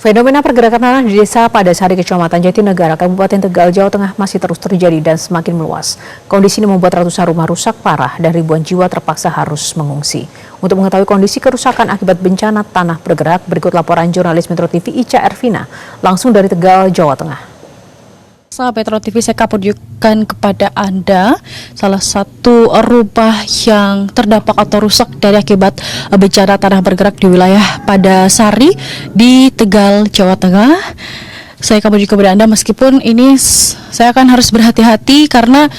Fenomena pergerakan tanah di Desa Padasari, Kecamatan Jatinegara, Kabupaten Tegal, Jawa Tengah masih terus terjadi dan semakin meluas. Kondisi ini membuat ratusan rumah rusak parah dan ribuan jiwa terpaksa harus mengungsi. Untuk mengetahui kondisi kerusakan akibat bencana tanah bergerak, berikut laporan jurnalis Metro TV Ica Ervina langsung dari Tegal, Jawa Tengah. Sahabat Metro TV, saya tunjukkan kepada Anda salah satu rumah yang terdampak atau rusak dari akibat bencana tanah bergerak di wilayah Padasari di Tegal, Jawa Tengah. Saya akan tunjukkan kepada Anda, meskipun ini saya akan harus berhati-hati karena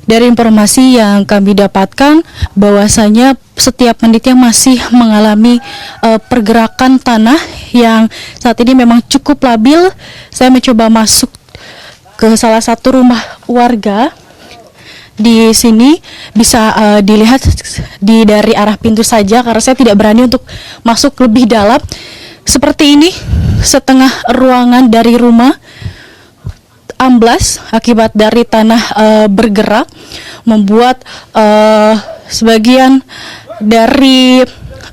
dari informasi yang kami dapatkan bahwasanya setiap menitnya masih mengalami pergerakan tanah yang saat ini memang cukup labil. Saya mencoba masuk ke salah satu rumah warga. Di sini bisa dilihat dari arah pintu saja karena saya tidak berani untuk masuk lebih dalam. Seperti ini, setengah ruangan dari rumah amblas akibat dari tanah bergerak, membuat sebagian dari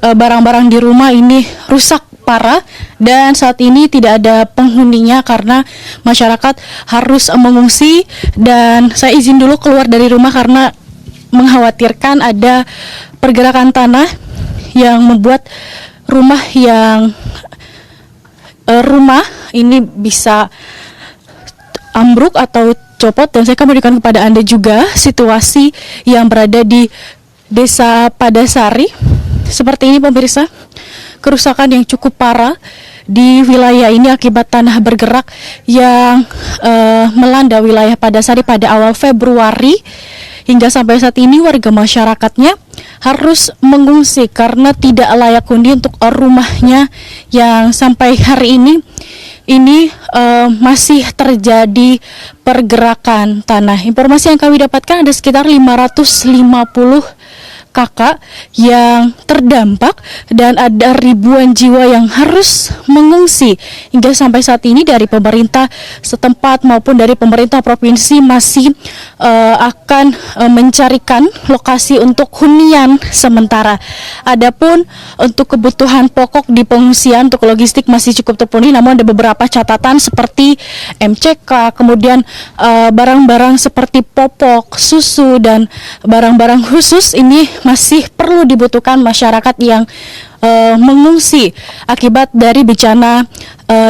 barang-barang di rumah ini rusak parah, dan saat ini tidak ada penghuninya karena masyarakat harus mengungsi. Dan saya izin dulu keluar dari rumah karena mengkhawatirkan ada pergerakan tanah yang membuat rumah ini bisa ambruk atau copot. Dan saya akan memberikan kepada Anda juga situasi yang berada di Desa Padasari. Seperti ini pemirsa, kerusakan yang cukup parah di wilayah ini akibat tanah bergerak yang melanda wilayah Padasari pada awal Februari. Hingga sampai saat ini warga masyarakatnya harus mengungsi karena tidak layak huni untuk rumahnya yang sampai hari ini masih terjadi pergerakan tanah. Informasi yang kami dapatkan ada sekitar 550 kakak yang terdampak dan ada ribuan jiwa yang harus mengungsi. Hingga sampai saat ini dari pemerintah setempat maupun dari pemerintah provinsi masih akan mencarikan lokasi untuk hunian sementara. Adapun untuk kebutuhan pokok di pengungsian untuk logistik masih cukup terpenuhi, namun ada beberapa catatan seperti MCK, kemudian barang-barang seperti popok, susu, dan barang-barang khusus ini masih perlu dibutuhkan masyarakat yang mengungsi akibat dari bencana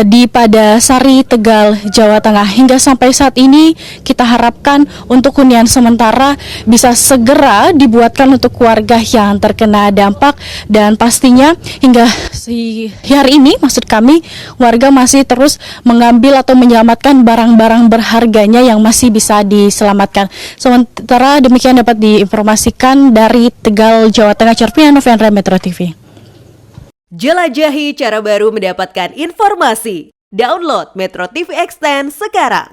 di Padasari, Tegal, Jawa Tengah. Hingga sampai saat ini kita harapkan untuk hunian sementara bisa segera dibuatkan untuk warga yang terkena dampak, dan pastinya hingga hari ini maksud kami warga masih terus mengambil atau menyelamatkan barang-barang berharganya yang masih bisa diselamatkan. Sementara demikian dapat diinformasikan dari Tegal, Jawa Tengah, Cerviana Novendra, Metro TV. Jelajahi cara baru mendapatkan informasi. Download Metro TV Extend sekarang.